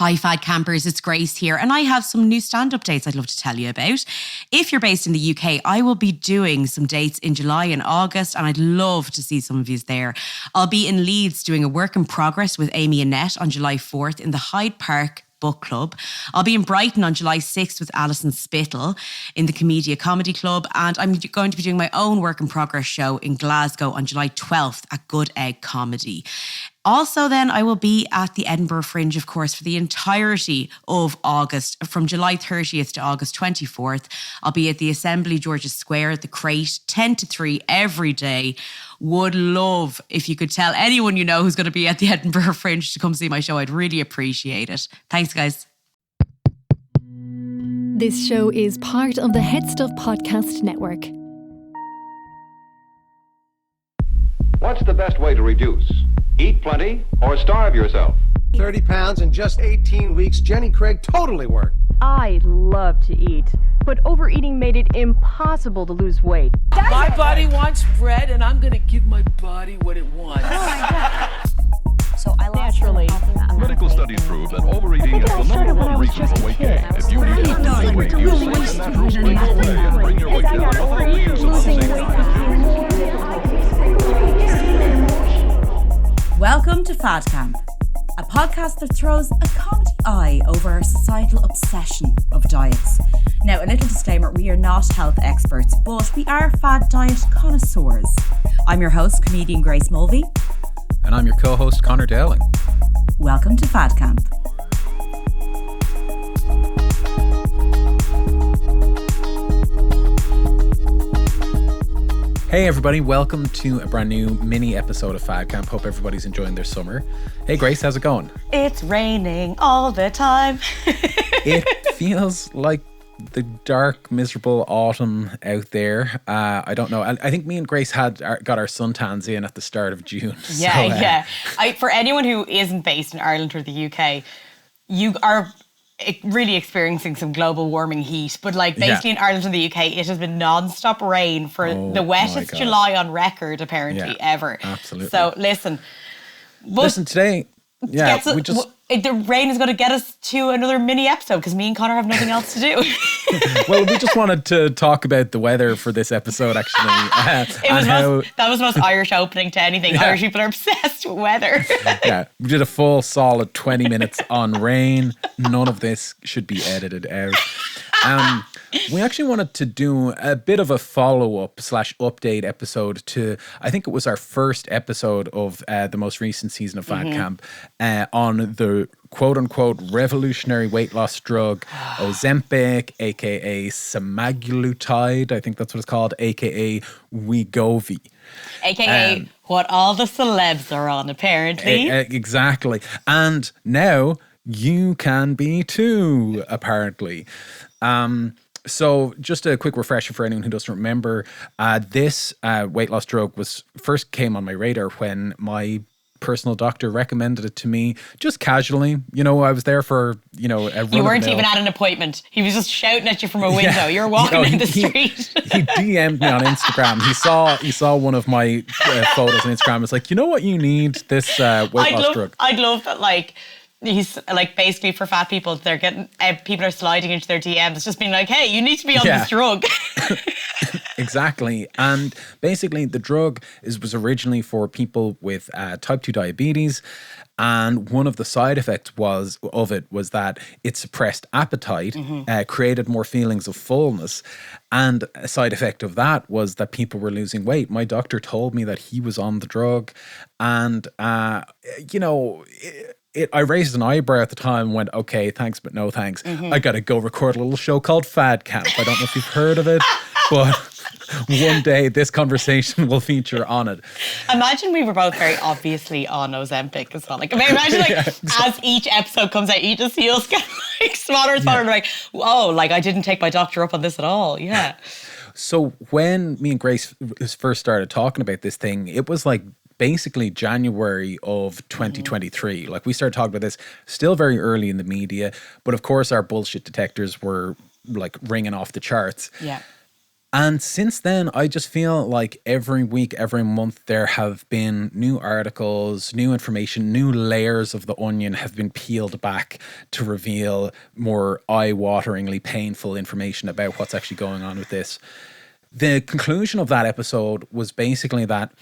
Hi Fad Campers, it's Grace here and I have some new stand updates I'd love to tell you about. If you're based in the UK, I will be doing some dates in July and August and I'd love to see some of you there. I'll be in Leeds doing a work in progress with Amy Annette on July 4th in the Hyde Park Book Club. I'll be in Brighton on July 6th with Alison Spittle in the Comedia Comedy Club, and I'm going to be doing my own work in progress show in Glasgow on July 12th at Good Egg Comedy. Also then, I will be at the Edinburgh Fringe, of course, for the entirety of August, from July 30th to August 24th. I'll be at the Assembly George's Square, the Crate, 10 to 3 every day. Would love if you could tell anyone you know who's going to be at the Edinburgh Fringe to come see my show. I'd really appreciate it. Thanks, guys. This show is part of the Head Stuff Podcast Network. What's the best way to reduce? Eat plenty or starve yourself? 30 pounds in just 18 weeks. Jenny Craig totally worked. I love to eat, but overeating made it impossible to lose weight. My body wants bread, and I'm going to give my body what it wants. So I naturally. Medical studies prove that overeating is the number one reason for weight gain. If you need to lose weight, use the natural spring way and bring your weight down without the use of the same time. Welcome to Fad Camp, a podcast that throws a comedy eye over our societal obsession of diets. Now, a little disclaimer, we are not health experts, but we are fad diet connoisseurs. I'm your host, comedian Grace Mulvey. And I'm your co-host, Conor Dowling. Welcome to Fad Camp. Hey everybody, welcome to a brand new mini episode of Fad Camp. Hope everybody's enjoying their summer. Hey Grace, how's it going? It's raining all the time. It feels like the dark, miserable autumn out there. I don't know. I think me and Grace got our suntans in at the start of June. Yeah. For anyone who isn't based in Ireland or the UK, you are really experiencing some global warming heat, but basically in Ireland and the UK, it has been non-stop rain for the wettest July on record, apparently, ever. Absolutely. So listen today, the rain is going to get us to another mini episode because me and Conor have nothing else to do. Well, we just wanted to talk about the weather for this episode, actually. That was the most Irish opening to anything. Yeah. Irish people are obsessed with weather. Yeah, we did a full solid 20 minutes on rain. None of this should be edited out. We actually wanted to do a bit of a follow-up / update episode to, I think it was our first episode of the most recent season of Fad Camp on the quote-unquote revolutionary weight loss drug Ozempic, aka semaglutide, I think that's what it's called, aka Wegovy. AKA what all the celebs are on, apparently. Exactly. And now you can be too, apparently. So just a quick refresher for anyone who doesn't remember, this weight loss drug first came on my radar when my personal doctor recommended it to me just casually. You know, I was there for, a run. You weren't even at an appointment. He was just shouting at you from a window. Yeah. You're walking in the street. He DM'd me on Instagram. He saw one of my photos on Instagram. It's like, you know what you need? This weight loss drug. I'd love that, he's basically for fat people, they're getting people are sliding into their DMs, just being like, hey, you need to be on this drug. Exactly. And basically the drug was originally for people with type 2 diabetes. And one of the side effects was that it suppressed appetite, created more feelings of fullness. And a side effect of that was that people were losing weight. My doctor told me that he was on the drug. And, I raised an eyebrow at the time and went, okay, thanks, but no thanks. I got to go record a little show called Fad Camp. I don't know if you've heard of it, but one day this conversation will feature on it. Imagine we were both very obviously on Ozempic as well. Imagine as each episode comes out, you just see us get smaller and smaller. Yeah. And I didn't take my doctor up on this at all. Yeah. So when me and Grace first started talking about this thing, it was basically January of 2023. We started talking about this still very early in the media, but of course our bullshit detectors were ringing off the charts. Yeah. And since then, I just feel like every week, every month, there have been new articles, new information, new layers of the onion have been peeled back to reveal more eye-wateringly painful information about what's actually going on with this. The conclusion of that episode was basically that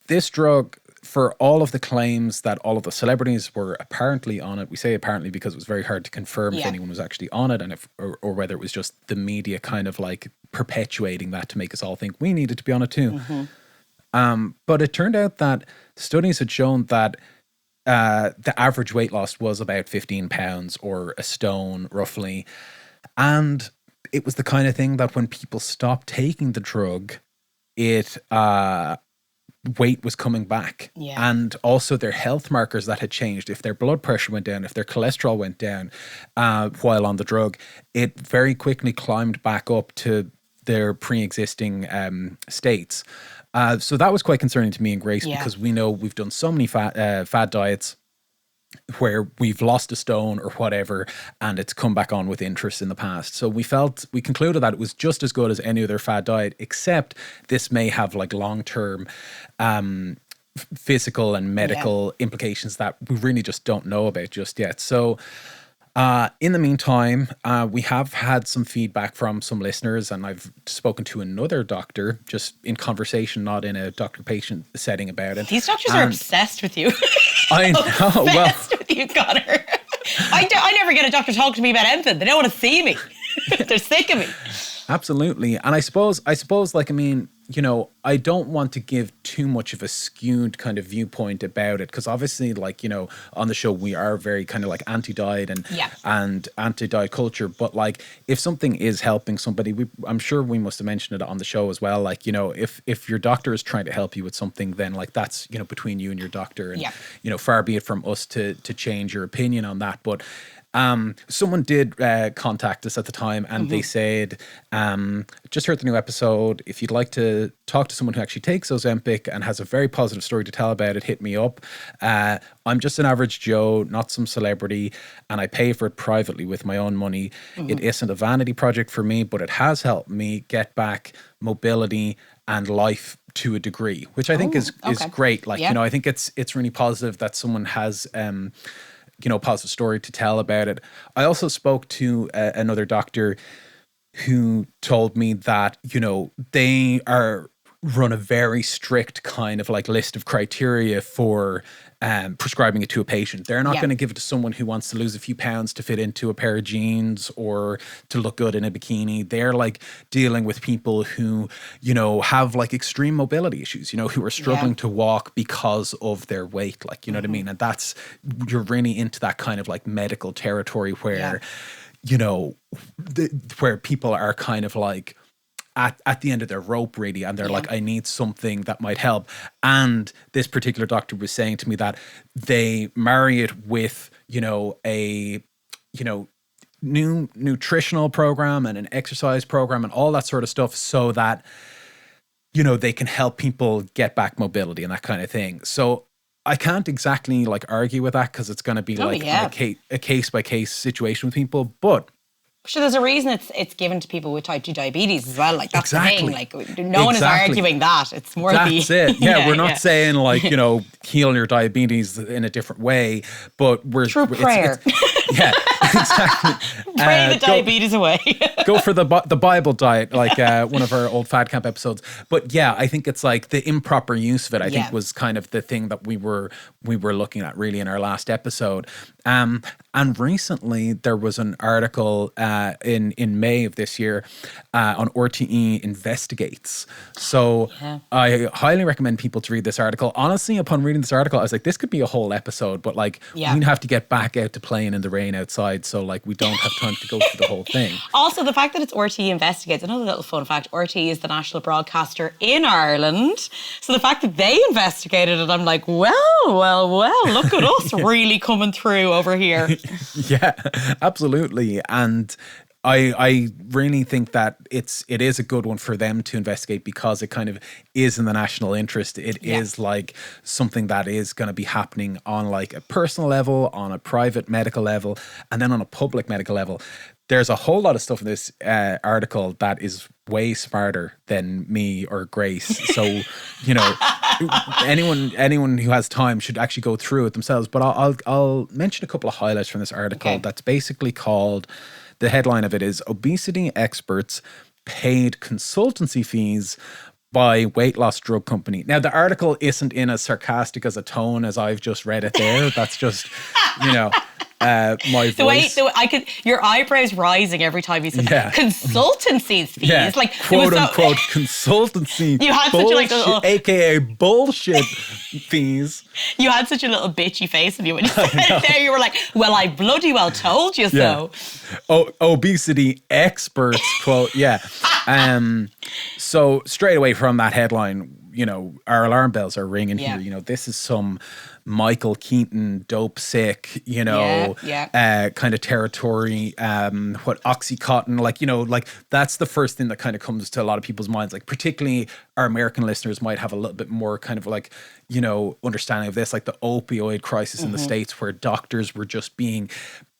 this drug, for all of the claims that all of the celebrities were apparently on it, we say apparently because it was very hard to confirm if anyone was actually on it, and if or whether it was just the media kind of like perpetuating that to make us all think we needed to be on it too. But it turned out that studies had shown that the average weight loss was about 15 pounds or a stone roughly. And it was the kind of thing that when people stopped taking the drug, it weight was coming back. And also their health markers that had changed. If their blood pressure went down, if their cholesterol went down while on the drug, it very quickly climbed back up to their pre-existing states. So that was quite concerning to me and Grace because we know we've done so many fad diets where we've lost a stone or whatever, and it's come back on with interest in the past. So we concluded that it was just as good as any other fad diet, except this may have like long-term physical and medical implications that we really just don't know about just yet. So in the meantime, we have had some feedback from some listeners, and I've spoken to another doctor just in conversation, not in a doctor-patient setting about it. These doctors are obsessed with you. I know. Obsessed with you, Conor. I never get a doctor talk to me about anything. They don't want to see me. They're sick of me. Absolutely. And I suppose like, I mean, you know, I don't want to give too much of a skewed kind of viewpoint about it, because obviously, like, you know, on the show we are very kind of like anti-diet and anti-diet culture. But like, if something is helping somebody, I'm sure we must have mentioned it on the show as well. Like, you know, if your doctor is trying to help you with something, then like that's, you know, between you and your doctor, and you know, far be it from us to change your opinion on that. But someone did contact us at the time, and they said, just heard the new episode. If you'd like to talk to someone who actually takes Ozempic and has a very positive story to tell about it, hit me up. I'm just an average Joe, not some celebrity, and I pay for it privately with my own money. It isn't a vanity project for me, but it has helped me get back mobility and life to a degree, which I think is great. Like, you know, I think it's really positive that someone has you know, positive story to tell about it. I also spoke to another doctor who told me that, you know, they run a very strict kind of like list of criteria for prescribing it to a patient. They're not going to give it to someone who wants to lose a few pounds to fit into a pair of jeans or to look good in a bikini. They're like dealing with people who, you know, have like extreme mobility issues, you know, who are struggling to walk because of their weight. Like, you know what I mean? And you're really into that kind of like medical territory where, you know, where people are kind of like, at the end of their rope, really, and they're like, I need something that might help. And this particular doctor was saying to me that they marry it with, you know, a, you know, new nutritional program and an exercise program and all that sort of stuff, so that, you know, they can help people get back mobility and that kind of thing. So I can't exactly like argue with that, because it's going to be a case by case situation with people, but sure, there's a reason it's given to people with type 2 diabetes as well. Like, that's the thing. Like, no one is arguing that. It's more that's it. Yeah, we're not saying like, you know, heal your diabetes in a different way, but we're through prayer. Yeah, exactly. Pray the diabetes away. Go for the Bible diet, like one of our old Fad Camp episodes. But yeah, I think it's like the improper use of it, I think, was kind of the thing that we were looking at really in our last episode. And recently there was an article in May of this year on RTE Investigates. So I highly recommend people to read this article. Honestly, upon reading this article, I was like, this could be a whole episode, but like we have to get back out to playing in the rain outside, so like we don't have time to go through the whole thing. Also, the fact that it's RTE Investigates, another little fun fact, RTE is the national broadcaster in Ireland. So the fact that they investigated it, I'm like, well, look at us really coming through over here. Yeah, absolutely. And I really think that it is a good one for them to investigate, because it kind of is in the national interest. It is like something that is going to be happening on like a personal level, on a private medical level, and then on a public medical level. There's a whole lot of stuff in this article that is way smarter than me or Grace. So, you know, anyone who has time should actually go through it themselves. But I'll mention a couple of highlights from this article that's basically called, the headline of it is Obesity Experts Paid Consultancy Fees by Weight Loss Drug Company. Now, the article isn't in as sarcastic as a tone as I've just read it there. That's just, you know, my voice. Your eyebrows rising every time you said consultancy fees. Yeah, like quote unquote consultancy. You had bullshit, such a little, aka bullshit fees. You had such a little bitchy face when you said it there. You were like, well, I bloody well told you so. Obesity experts quote. Yeah. So straight away from that headline, you know, our alarm bells are ringing here. You know, this is some Michael Keaton dope sick, you know, kind of territory. What Oxycontin, like, you know, like that's the first thing that kind of comes to a lot of people's minds. Like particularly our American listeners might have a little bit more kind of like, you know, understanding of this, like the opioid crisis in the States, where doctors were just being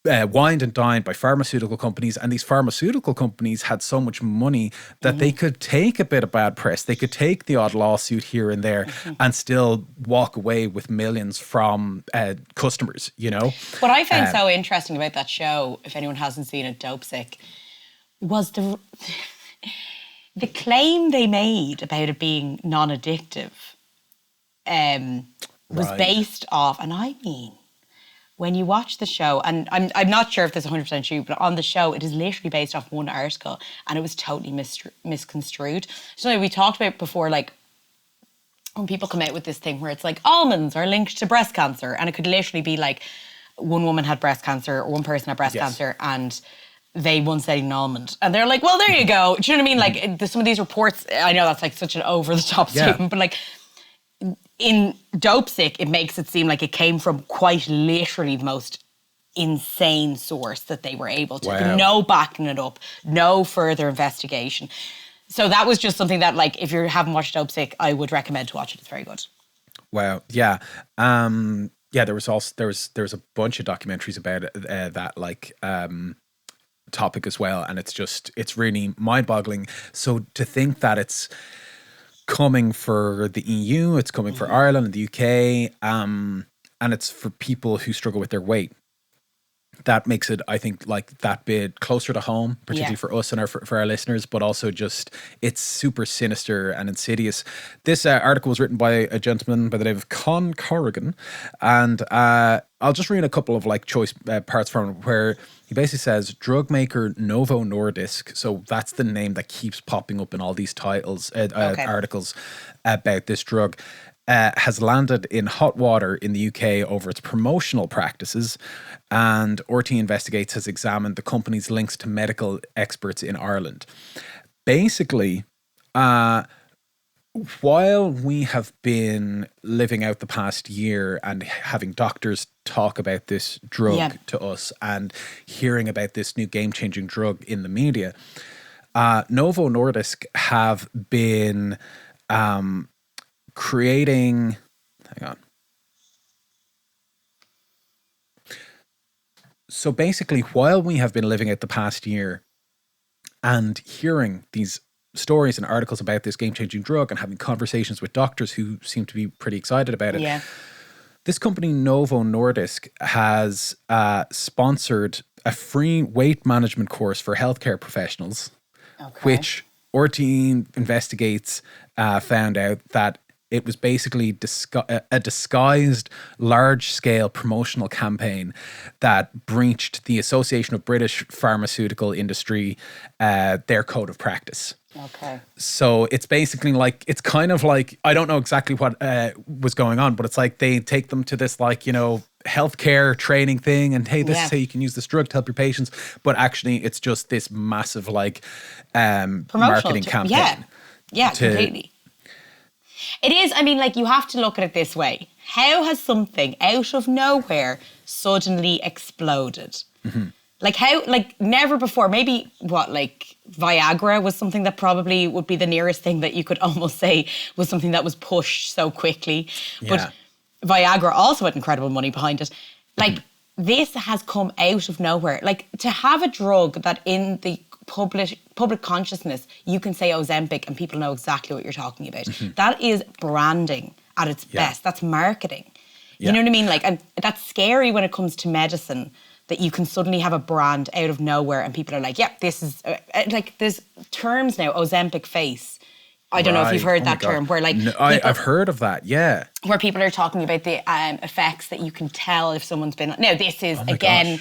wined and dined by pharmaceutical companies, and these pharmaceutical companies had so much money that they could take a bit of bad press, they could take the odd lawsuit here and there and still walk away with millions from customers, you know. What I found so interesting about that show, if anyone hasn't seen it, Dope Sick, was the claim they made about it being non-addictive was based off, and I mean, when you watch the show, and I'm not sure if this is 100% true, but on the show, it is literally based off one article, and it was totally misconstrued. So we talked about before, like, when people come out with this thing where it's like, almonds are linked to breast cancer, and it could literally be like, one woman had breast cancer, or one person had breast cancer, and they once said an almond. And they're like, well, there you go. Do you know what I mean? Like, some of these reports, I know that's like such an over-the-top statement, but like, in Dope Sick, it makes it seem like it came from quite literally the most insane source that they were able to. No backing it up, no further investigation. So that was just something that, like, if you haven't watched Dope Sick, I would recommend to watch it. It's very good. Wow. Yeah. There was a bunch of documentaries about that, like, topic as well, and it's really mind-boggling. So to think that it's coming for the EU, it's coming for Ireland and the UK, and it's for people who struggle with their weight. That makes it, I think, like that bit closer to home, particularly for us and for our listeners, but also just it's super sinister and insidious. This article was written by a gentleman by the name of Conor Corrigan, and I'll just read a couple of like choice parts from it, where he basically says drug maker Novo Nordisk, so that's the name that keeps popping up in all these titles, articles about this drug, has landed in hot water in the UK over its promotional practices, and RT Investigates has examined the company's links to medical experts in Ireland. Basically, while we have been living out the past year and having doctors talk about this drug to us and hearing about this new game-changing drug in the media, Novo Nordisk have been creating... Hang on. So basically, while we have been living out the past year and hearing these stories and articles about this game-changing drug and having conversations with doctors who seem to be pretty excited about it, this company Novo Nordisk has sponsored a free weight management course for healthcare professionals, which RT Investigates found out that it was basically a disguised large-scale promotional campaign that breached the Association of British Pharmaceutical Industry, their code of practice. So it's basically like, it's kind of like, I don't know exactly what was going on, but it's like they take them to this, like, you know, healthcare training thing, and hey, this is how you can use this drug to help your patients. But actually, it's just this massive, like, marketing campaign. Completely. It is, I mean, like, you have to look at it this way. How has something out of nowhere suddenly exploded? Like, how, like, never before. Maybe, like, Viagra was something that probably would be the nearest thing that you could almost say was something that was pushed so quickly. But Viagra also had incredible money behind it. Like, this has come out of nowhere. Like, to have a drug that in the public consciousness, you can say Ozempic and people know exactly what you're talking about. That is branding at its best. That's marketing. You know what I mean? Like, and that's scary when it comes to medicine, that you can suddenly have a brand out of nowhere and people are like, yep, this is, like, there's terms now, Ozempic face. I don't know if you've heard that term, where like... No, I've heard of that, yeah. Where people are talking about the effects that you can tell if someone's been... Now, this is, again,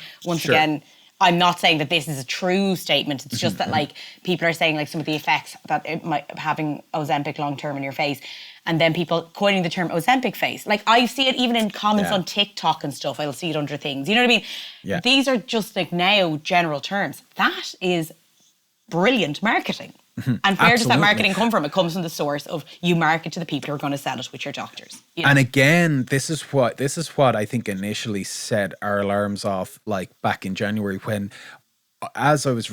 I'm not saying that this is a true statement. It's just that, like, people are saying, like, some of the effects that it might having Ozempic long-term in your face. And then people coining the term Ozempic face. Like, I see it even in comments on TikTok and stuff. I'll see it under things. You know what I mean? Yeah. These are just, like, now general terms. That is brilliant marketing. And where does that marketing come from? It comes from the source of you market to the people who are going to sell it, which are doctors. You know? And again, this is what I think initially set our alarms off, like back in January, when as I was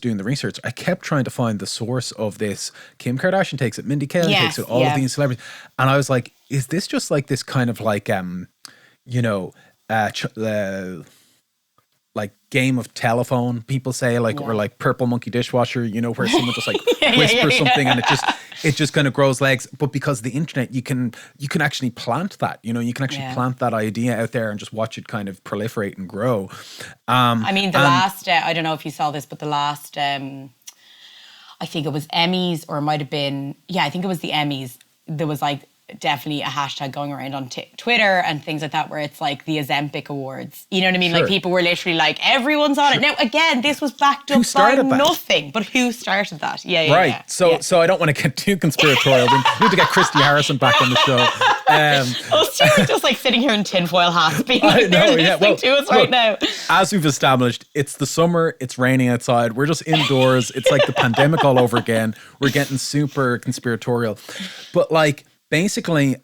doing the research, I kept trying to find the source of this. Kim Kardashian takes it, Mindy Kaling takes it, all of these celebrities, and I was like, is this just like this kind of like like game of telephone, people say, like, or like purple monkey dishwasher, you know, where someone just like whispers something and it just kind of grows legs. But because of the internet, you can actually plant that, you know, you can actually plant that idea out there and just watch it kind of proliferate and grow. I mean, the last, I don't know if you saw this, but the last, I think it was Emmys, or it might have been, I think it was the Emmys. There was like definitely a hashtag going around on Twitter and things like that, where it's like the Ozempic Awards. You know what I mean? Like, people were literally like, everyone's on it. Now, again, this was backed up by nothing, but who started that? So I don't want to get too conspiratorial. We need to get Christy Harrison back on the show. Stu's just like sitting here in tinfoil hats being like, they're listening to us right now. As we've established, it's the summer, it's raining outside, we're just indoors. It's like the pandemic all over again. We're getting super conspiratorial. But like, basically,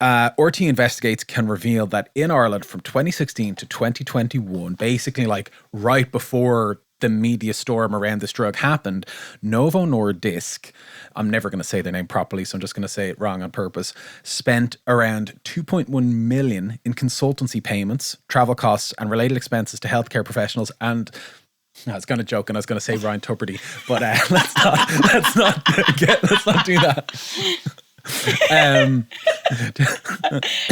RT Investigates can reveal that in Ireland from 2016 to 2021, basically like right before the media storm around this drug happened, Novo Nordisk, I'm never going to say their name properly, so I'm just going to say it wrong on purpose, spent around 2.1 million in consultancy payments, travel costs and related expenses to healthcare professionals. And I was kind of joking, I was going to say Ryan Tuberty, but let's not do that. If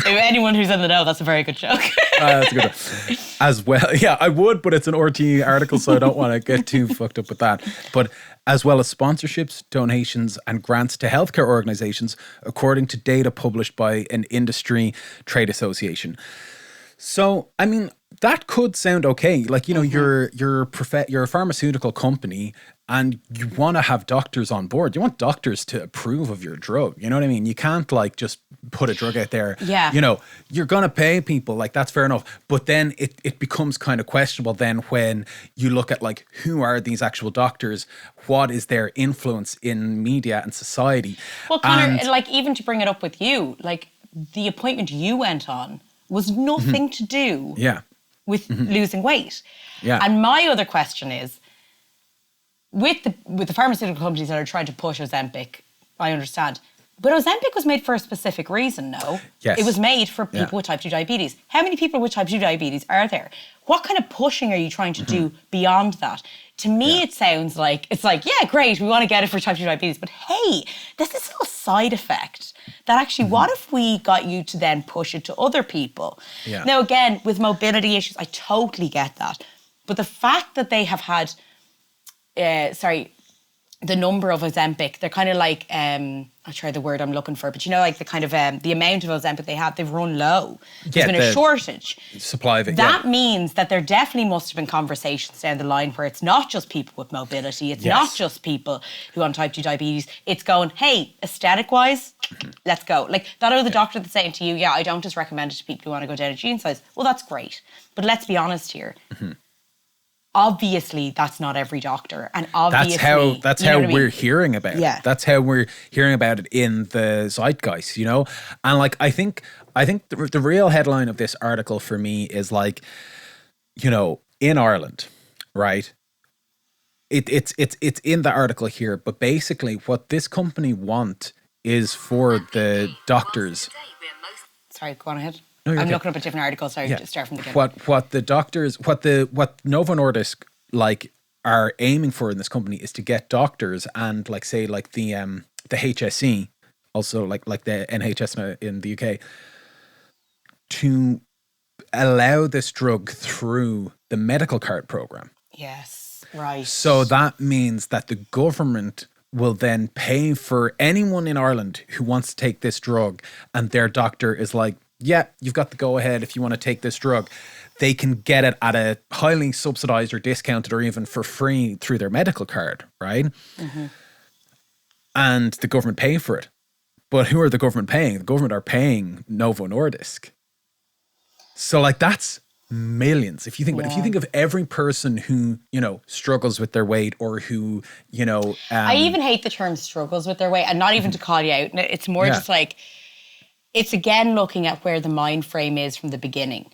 anyone who's in the know, that's a very good joke. That's a good one. As well, yeah, I would, but it's an RT article, so I don't want to get too fucked up with that. But as well as sponsorships, donations, and grants to healthcare organizations, according to data published by an industry trade association. So, I mean, that could sound okay. Like, you know, you're a pharmaceutical company and you want to have doctors on board. You want doctors to approve of your drug. You know what I mean? You can't like just put a drug out there. Yeah. You know, you're going to pay people, like that's fair enough. But then it becomes kind of questionable then when you look at like, who are these actual doctors? What is their influence in media and society? Well, Conor, like even to bring it up with you, like the appointment you went on was nothing to do with losing weight. Yeah. And my other question is, with the pharmaceutical companies that are trying to push Ozempic, I understand. But Ozempic was made for a specific reason, no? Yes. It was made for people with type 2 diabetes. How many people with type 2 diabetes are there? What kind of pushing are you trying to do beyond that? To me, it sounds like, it's like, yeah, great, we want to get it for type 2 diabetes, but hey, this is a side effect that actually, what if we got you to then push it to other people? Yeah. Now, again, with mobility issues, I totally get that. But the fact that they have had, the number of Ozempic, they're kind of like, I'll try the word I'm looking for, but you know, like the kind of, the amount of Ozempic they have, they've run low. There's been a shortage. Supply of it, That means that there definitely must have been conversations down the line where it's not just people with mobility, it's not just people who have type 2 diabetes, it's going, hey, aesthetic-wise, let's go. Like that other doctor that's saying to you, I don't just recommend it to people who want to go down a gene size. Well, that's great. But let's be honest here. Obviously, that's not every doctor, and obviously that's how we're hearing about it. That's how we're hearing about it in the zeitgeist, you know. And like, I think the real headline of this article for me is like, you know, in Ireland, right? It's in the article here, but basically, what this company want is for the doctors. Sorry, go on ahead. No, I'm looking up a different article, sorry, just start from the beginning. What the doctors, what Novo Nordisk like are aiming for in this company is to get doctors and like say like the HSE, also like the NHS in the UK, to allow this drug through the medical card program. Yes, right. So that means that the government will then pay for anyone in Ireland who wants to take this drug, and their doctor is like, yeah, you've got the go ahead if you want to take this drug. They can get it at a highly subsidized or discounted or even for free through their medical card, right? Mm-hmm. And the government pay for it. But who are the government paying? The government are paying Novo Nordisk. So like that's millions. If you think about if you think of every person who, you know, struggles with their weight or who, you know, I even hate the term struggles with their weight, and not even to call you out. It's more just like, it's again looking at where the mind frame is from the beginning.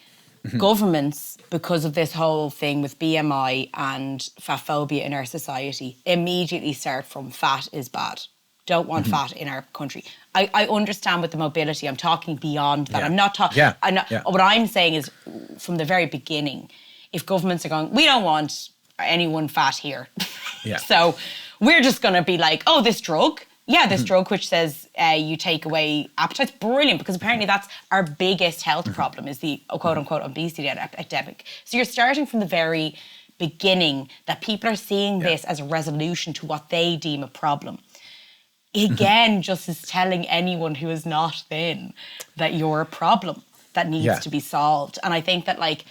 Mm-hmm. Governments, because of this whole thing with BMI and fat phobia in our society, immediately start from fat is bad. Don't want fat in our country. I understand with the mobility. I'm talking beyond that. I'm not talking. What I'm saying is, from the very beginning, if governments are going, we don't want anyone fat here. So we're just going to be like, oh, this drug. Yeah, this drug which says you take away appetite. Brilliant, because apparently that's our biggest health problem is the quote-unquote obesity epidemic. So you're starting from the very beginning that people are seeing this as a resolution to what they deem a problem. Again, just is telling anyone who is not thin that you're a problem that needs to be solved. And I think that like,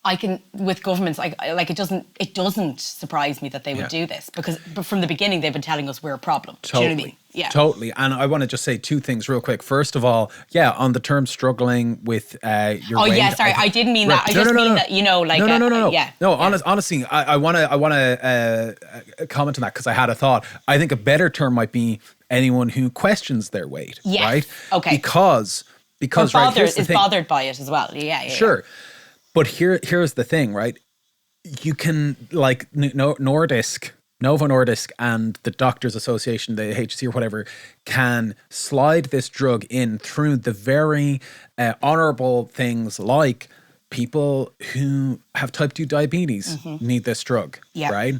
I can, with governments, like it doesn't surprise me that they would do this, because from the beginning they've been telling us we're a problem. Totally. Do you know what I mean? Yeah. Totally. And I want to just say two things real quick. First of all, on the term struggling with your weight. Yeah, sorry, I didn't mean that. I just mean that, you know, like No, honestly, I want to comment on that because I had a thought. I think a better term might be anyone who questions their weight, right? Okay. Because is bothered by it as well. Yeah. Sure. But here's the thing, right? You can, like, Novo Nordisk and the Doctors Association, the HC or whatever, can slide this drug in through the very honorable things like people who have type 2 diabetes need this drug, right?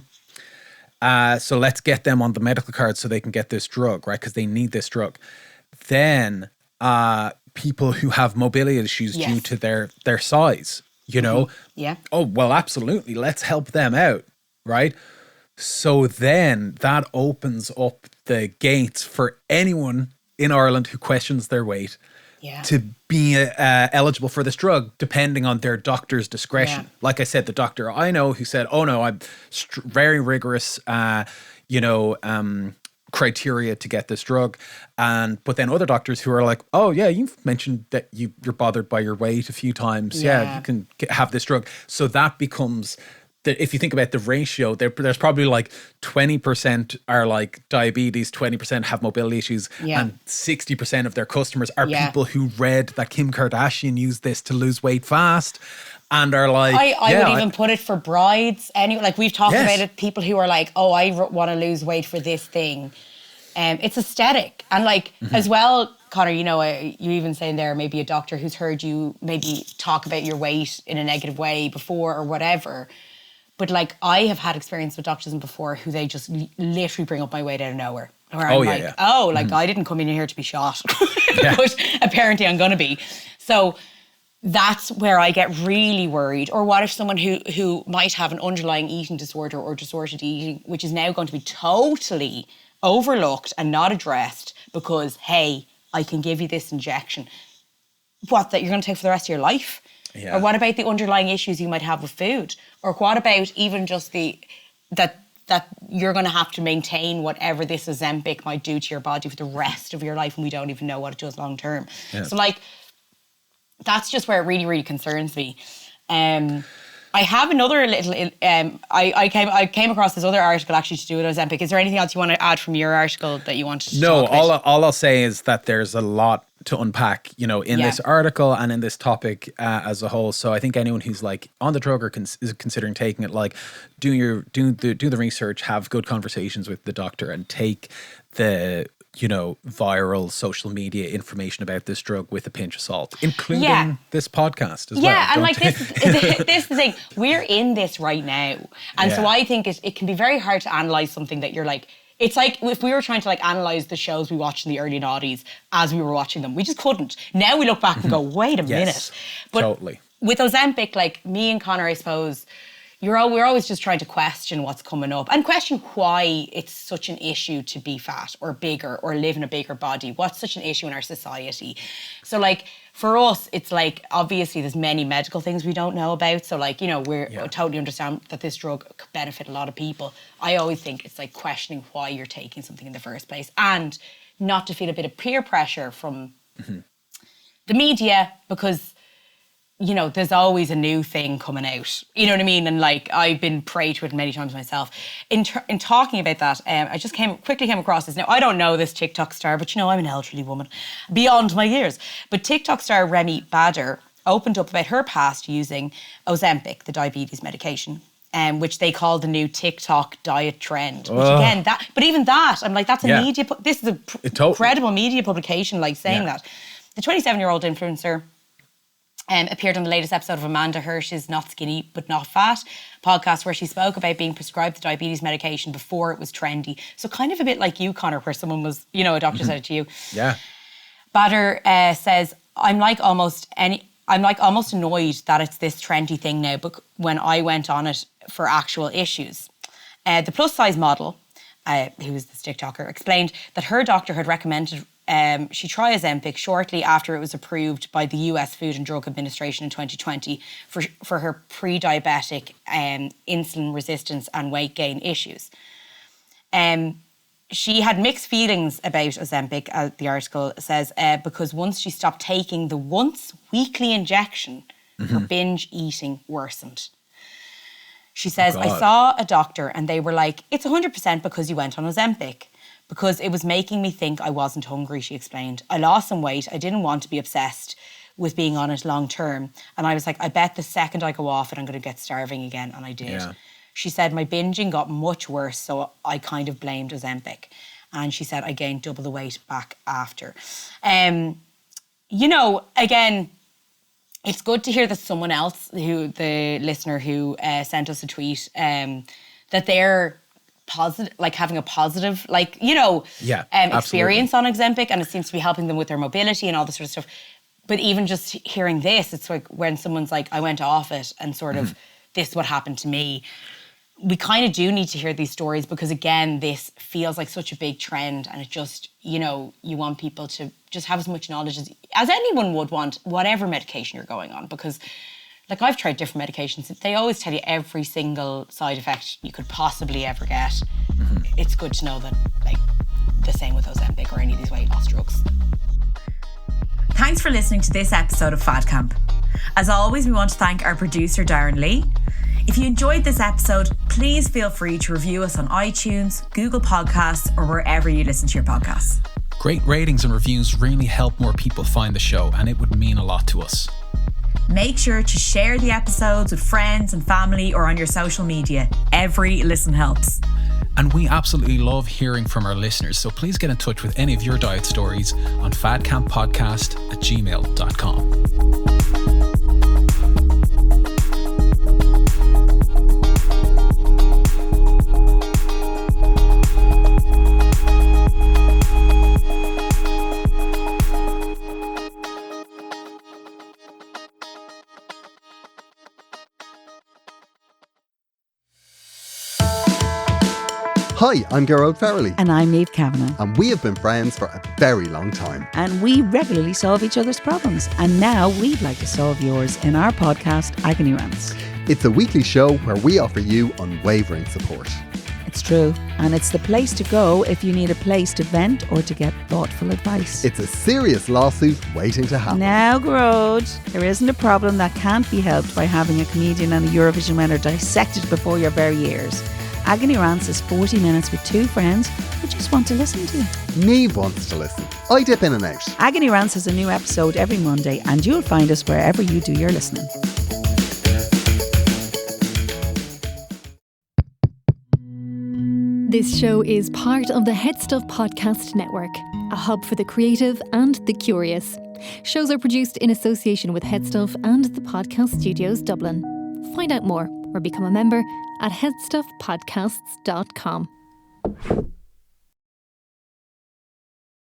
So let's get them on the medical card so they can get this drug, right? Because they need this drug. Then people who have mobility issues due to their size, you know? Oh, well, absolutely. Let's help them out, right? So then that opens up the gates for anyone in Ireland who questions their weight to be eligible for this drug, depending on their doctor's discretion. Like I said, the doctor I know who said, oh no, I'm very rigorous, criteria to get this drug. But then other doctors who are like, oh yeah, you've mentioned that you're bothered by your weight a few times. Yeah, you can have this drug. So that becomes, if you think about the ratio, there's probably like 20% are like diabetes, 20% have mobility issues, and 60% of their customers are people who read that Kim Kardashian used this to lose weight fast. And are like, I would even put it for brides. Like we've talked about it, people who are like, oh, I want to lose weight for this thing. It's aesthetic. And like, as well, Conor, you know, you even saying there, maybe a doctor who's heard you maybe talk about your weight in a negative way before or whatever. But like, I have had experience with doctors before who they just literally bring up my weight out of nowhere. Where I'm I didn't come in here to be shot. But apparently I'm going to be. So that's where I get really worried. Or what if someone who might have an underlying eating disorder or disordered eating, which is now going to be totally overlooked and not addressed because, hey, I can give you this injection. What, that you're going to take for the rest of your life? Or what about the underlying issues you might have with food? Or what about even just that you're going to have to maintain whatever this Ozempic might do to your body for the rest of your life, and we don't even know what it does long term. So like, that's just where it really, really concerns me. I have another little. I came across this other article actually to do with Ozempic. Is there anything else you want to add from your article that you want to talk about? All I'll say is that there's a lot to unpack, you know, in this article and in this topic as a whole. So I think anyone who's like on the drug or is considering taking it, like, do the research, have good conversations with the doctor, and take the viral social media information about this drug with a pinch of salt, including Yeah. this podcast as well. Yeah, and Don't like take- this is the thing. We're in this right now. And so Yeah. I think it can be very hard to analyse something that you're like, it's like if we were trying to like analyse the shows we watched in the early noughties as we were watching them. We just couldn't. Now we look back and go, wait a minute. But totally. with Ozempic, like me and Conor, I suppose, we're always just trying to question what's coming up and question why it's such an issue to be fat or bigger or live in a bigger body. What's such an issue in our society? So like for us, it's like obviously there's many medical things we don't know about. So like, we totally understand that this drug could benefit a lot of people. I always think it's like questioning why you're taking something in the first place and not to feel a bit of peer pressure from the media because there's always a new thing coming out. You know what I mean? And like, I've been prey to it many times myself. In talking about that, I just quickly came across this. Now, I don't know this TikTok star, but I'm an elderly woman, beyond my years. But TikTok star Remy Bader opened up about her past using Ozempic, the diabetes medication, which they call the new TikTok diet trend. Which again, but even that, I'm like, that's a media, this is a credible media publication, like saying that. The 27-year-old influencer appeared on the latest episode of Amanda Hirsch's Not Skinny But Not Fat podcast, where she spoke about being prescribed the diabetes medication before it was trendy. So kind of a bit like you, Conor, where someone was, a doctor said it to you. Yeah. Bader says, I'm like almost annoyed that it's this trendy thing now, but when I went on it for actual issues. The plus size model, who was this TikToker, explained that her doctor had recommended she try Ozempic shortly after it was approved by the US Food and Drug Administration in 2020 for her pre-diabetic insulin resistance and weight gain issues. She had mixed feelings about Ozempic, as the article says, because once she stopped taking the once weekly injection, her binge eating worsened. She says, I saw a doctor and they were like, it's 100% because you went on Ozempic. Because it was making me think I wasn't hungry, she explained. I lost some weight. I didn't want to be obsessed with being on it long term. And I was like, I bet the second I go off it, I'm going to get starving again. And I did. Yeah. She said, my binging got much worse, so I kind of blamed Ozempic. And she said, I gained double the weight back after. Again, it's good to hear that someone else, the listener who sent us a tweet, that they're positive, like having a positive, experience on Ozempic, and it seems to be helping them with their mobility and all this sort of stuff. But even just hearing this, it's like when someone's like, I went off it and sort of this is what happened to me. We kind of do need to hear these stories because again, this feels like such a big trend and it just, you want people to just have as much knowledge as anyone would want, whatever medication you're going on, because like I've tried different medications. They always tell you every single side effect you could possibly ever get. It's good to know that like the same with Ozempic or any of these weight loss drugs. Thanks for listening to this episode of Fad Camp. As always, we want to thank our producer Darren Lee. If you enjoyed this episode, please feel free to review us on iTunes, Google Podcasts, or wherever you listen to your podcasts. Great ratings and reviews really help more people find the show, and it would mean a lot to us. Make sure to share the episodes with friends and family or on your social media. Every listen helps. And we absolutely love hearing from our listeners, so please get in touch with any of your diet stories on fadcamppodcast@gmail.com. Hi, I'm Gerard Farrelly. And I'm Niamh Kavanagh. And we have been friends for a very long time. And we regularly solve each other's problems. And now we'd like to solve yours in our podcast, Agony Rants. It's a weekly show where we offer you unwavering support. It's true. And it's the place to go if you need a place to vent or to get thoughtful advice. It's a serious lawsuit waiting to happen. Now, Grode, there isn't a problem that can't be helped by having a comedian and a Eurovision winner dissected before your very ears. Agony Rants is 40 minutes with two friends who just want to listen to you. Niamh wants to listen. I dip in and out. Agony Rants has a new episode every Monday and you'll find us wherever you do your listening. This show is part of the Head Stuff Podcast Network, a hub for the creative and the curious. Shows are produced in association with Head Stuff and the Podcast Studios Dublin. Find out more or become a member at headstuffpodcasts.com.